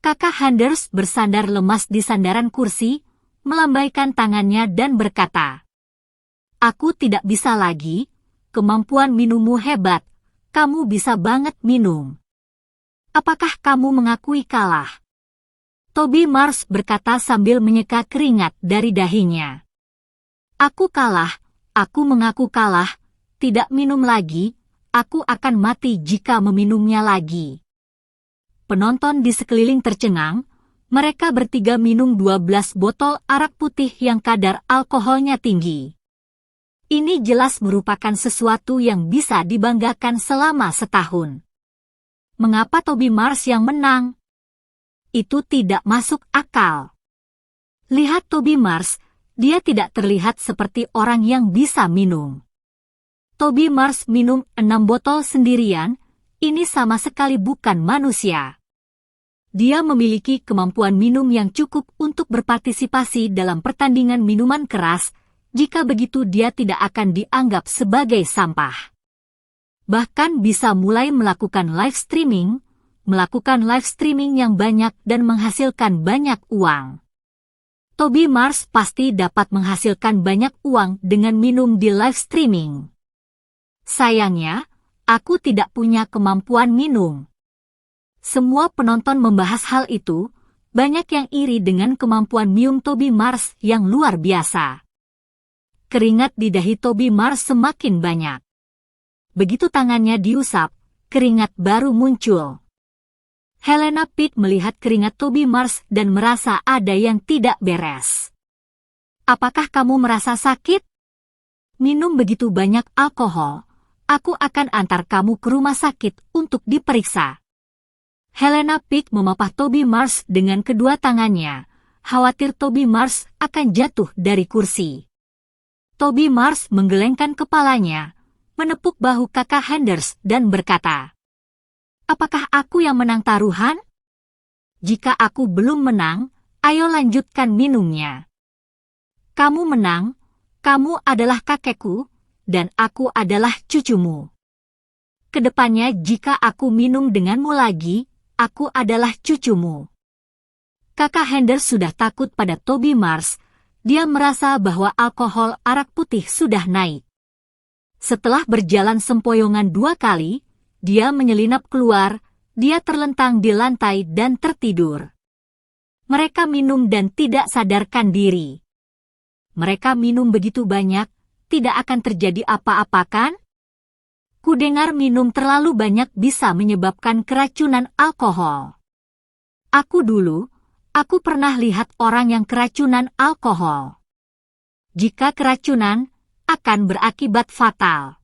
Kakak Henders bersandar lemas di sandaran kursi, melambaikan tangannya dan berkata, "Aku tidak bisa lagi, kemampuan minummu hebat, kamu bisa banget minum. Apakah kamu mengakui kalah?" Toby Mars berkata sambil menyeka keringat dari dahinya. "Aku kalah, aku mengaku kalah, tidak minum lagi, aku akan mati jika meminumnya lagi." Penonton di sekeliling tercengang. Mereka bertiga minum 12 botol arak putih yang kadar alkoholnya tinggi. Ini jelas merupakan sesuatu yang bisa dibanggakan selama setahun. Mengapa Toby Mars yang menang? Itu tidak masuk akal. Lihat Toby Mars, dia tidak terlihat seperti orang yang bisa minum. Toby Mars minum 6 botol sendirian, ini sama sekali bukan manusia. Dia memiliki kemampuan minum yang cukup untuk berpartisipasi dalam pertandingan minuman keras, jika begitu dia tidak akan dianggap sebagai sampah. Bahkan bisa mulai melakukan live streaming yang banyak dan menghasilkan banyak uang. Toby Mars pasti dapat menghasilkan banyak uang dengan minum di live streaming. Sayangnya, aku tidak punya kemampuan minum. Semua penonton membahas hal itu, banyak yang iri dengan kemampuan minum Toby Mars yang luar biasa. Keringat di dahi Toby Mars semakin banyak. Begitu tangannya diusap, keringat baru muncul. Helena Pitt melihat keringat Toby Mars dan merasa ada yang tidak beres. Apakah kamu merasa sakit? Minum begitu banyak alkohol, aku akan antar kamu ke rumah sakit untuk diperiksa. Helena Pitt memapah Toby Mars dengan kedua tangannya, khawatir Toby Mars akan jatuh dari kursi. Toby Mars menggelengkan kepalanya, menepuk bahu kakak Henders dan berkata, "Apakah aku yang menang taruhan? Jika aku belum menang, ayo lanjutkan minumnya. Kamu menang, kamu adalah kakekku, dan aku adalah cucumu. Kedepannya jika aku minum denganmu lagi, aku adalah cucumu." Kakak Henders sudah takut pada Toby Mars, dia merasa bahwa alkohol arak putih sudah naik. Setelah berjalan sempoyongan 2 kali, dia menyelinap keluar, dia terlentang di lantai dan tertidur. Mereka minum dan tidak sadarkan diri. Mereka minum begitu banyak, tidak akan terjadi apa-apa kan? Kudengar minum terlalu banyak bisa menyebabkan keracunan alkohol. Aku pernah lihat orang yang keracunan alkohol. Jika keracunan, akan berakibat fatal.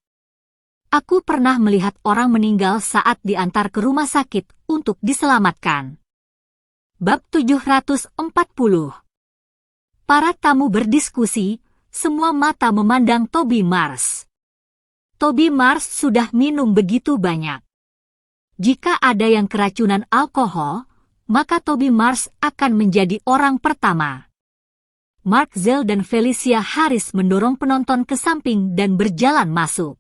Aku pernah melihat orang meninggal saat diantar ke rumah sakit untuk diselamatkan. Bab 740. Para tamu berdiskusi, semua mata memandang Toby Mars. Toby Mars sudah minum begitu banyak. Jika ada yang keracunan alkohol, maka Toby Mars akan menjadi orang pertama. Mark Zell dan Felicia Harris mendorong penonton ke samping dan berjalan masuk.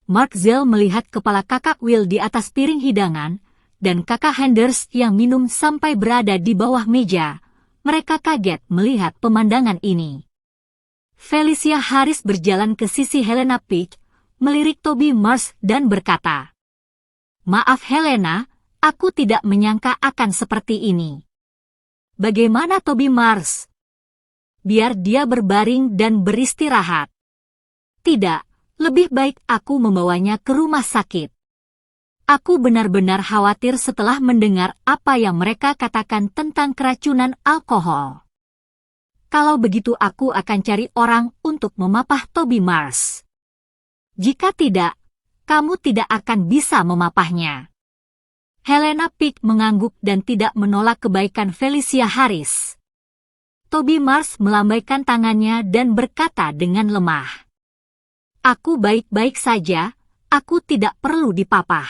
Mark Zell melihat kepala kakak Will di atas piring hidangan, dan kakak Henders yang minum sampai berada di bawah meja. Mereka kaget melihat pemandangan ini. Felicia Harris berjalan ke sisi Helena Pitt, melirik Toby Mars dan berkata, "Maaf Helena, aku tidak menyangka akan seperti ini." "Bagaimana Toby Mars?" "Biar dia berbaring dan beristirahat." "Tidak. Lebih baik aku membawanya ke rumah sakit. Aku benar-benar khawatir setelah mendengar apa yang mereka katakan tentang keracunan alkohol. Kalau begitu aku akan cari orang untuk memapah Toby Mars. Jika tidak, kamu tidak akan bisa memapahnya." Helena Pitt mengangguk dan tidak menolak kebaikan Felicia Harris. Toby Mars melambaikan tangannya dan berkata dengan lemah, "Aku baik-baik saja, aku tidak perlu dipapah.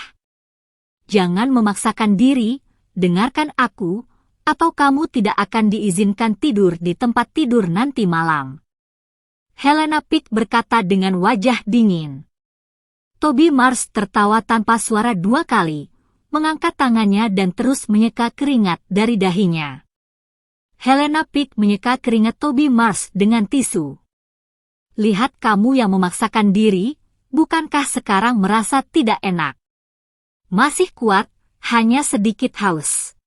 Jangan memaksakan diri, dengarkan aku, atau kamu tidak akan diizinkan tidur di tempat tidur nanti malam." Helena Pitt berkata dengan wajah dingin. Toby Mars tertawa tanpa suara 2 kali, mengangkat tangannya dan terus menyeka keringat dari dahinya. Helena Pitt menyeka keringat Toby Mars dengan tisu. "Lihat kamu yang memaksakan diri, bukankah sekarang merasa tidak enak? Masih kuat, hanya sedikit haus."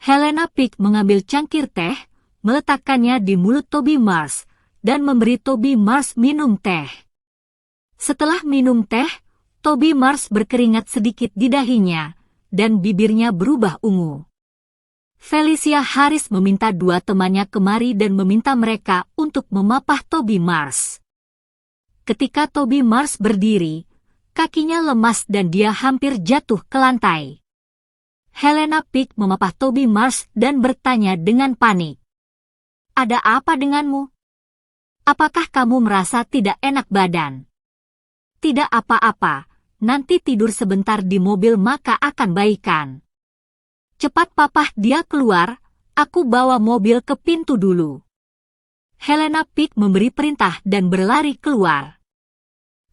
Helena Pitt mengambil cangkir teh, meletakkannya di mulut Toby Mars, dan memberi Toby Mars minum teh. Setelah minum teh, Toby Mars berkeringat sedikit di dahinya, dan bibirnya berubah ungu. Felicia Harris meminta 2 temannya kemari dan meminta mereka untuk memapah Toby Mars. Ketika Toby Mars berdiri, kakinya lemas dan dia hampir jatuh ke lantai. Helena Pitt memapah Toby Mars dan bertanya dengan panik, "Ada apa denganmu? Apakah kamu merasa tidak enak badan?" "Tidak apa-apa, nanti tidur sebentar di mobil maka akan baikan." "Cepat papah dia keluar, aku bawa mobil ke pintu dulu." Helena Pitt memberi perintah dan berlari keluar.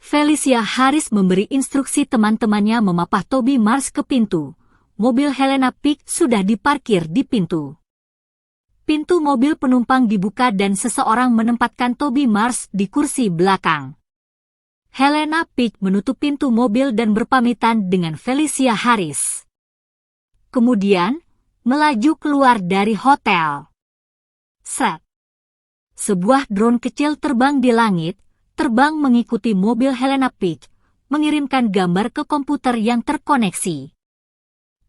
Felicia Harris memberi instruksi teman-temannya memapah Toby Mars ke pintu. Mobil Helena Pick sudah diparkir di pintu. Pintu mobil penumpang dibuka dan seseorang menempatkan Toby Mars di kursi belakang. Helena Pick menutup pintu mobil dan berpamitan dengan Felicia Harris. Kemudian, melaju keluar dari hotel. Set. Sebuah drone kecil terbang di langit, terbang mengikuti mobil Helena Pick, mengirimkan gambar ke komputer yang terkoneksi.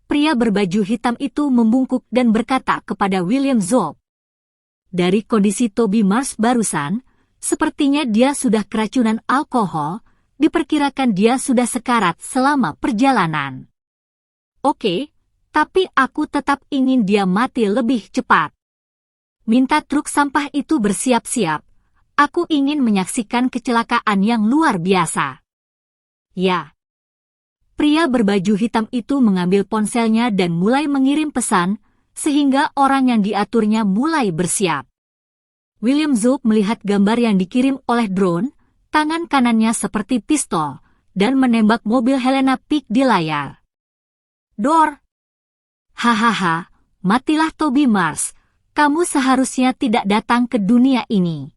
Pria berbaju hitam itu membungkuk dan berkata kepada William Zob. Dari kondisi Toby Mars barusan, sepertinya dia sudah keracunan alkohol, diperkirakan dia sudah sekarat selama perjalanan. Oke, tapi aku tetap ingin dia mati lebih cepat. Minta truk sampah itu bersiap-siap. Aku ingin menyaksikan kecelakaan yang luar biasa. Ya. Pria berbaju hitam itu mengambil ponselnya dan mulai mengirim pesan, sehingga orang yang diaturnya mulai bersiap. William Zob melihat gambar yang dikirim oleh drone, tangan kanannya seperti pistol, dan menembak mobil Helena Pick di layar. Dor! Hahaha, matilah Toby Mars, kamu seharusnya tidak datang ke dunia ini.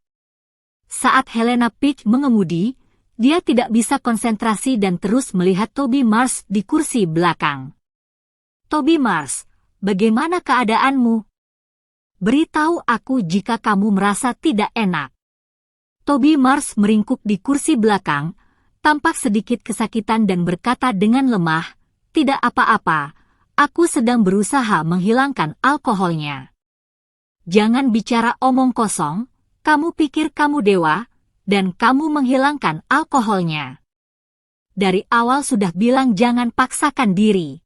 Saat Helena Pick mengemudi, dia tidak bisa konsentrasi dan terus melihat Toby Mars di kursi belakang. Toby Mars, bagaimana keadaanmu? Beritahu aku jika kamu merasa tidak enak. Toby Mars meringkuk di kursi belakang, tampak sedikit kesakitan dan berkata dengan lemah, tidak apa-apa, aku sedang berusaha menghilangkan alkoholnya. Jangan bicara omong kosong, kamu pikir kamu dewa, dan kamu menghilangkan alkoholnya. Dari awal sudah bilang jangan paksakan diri.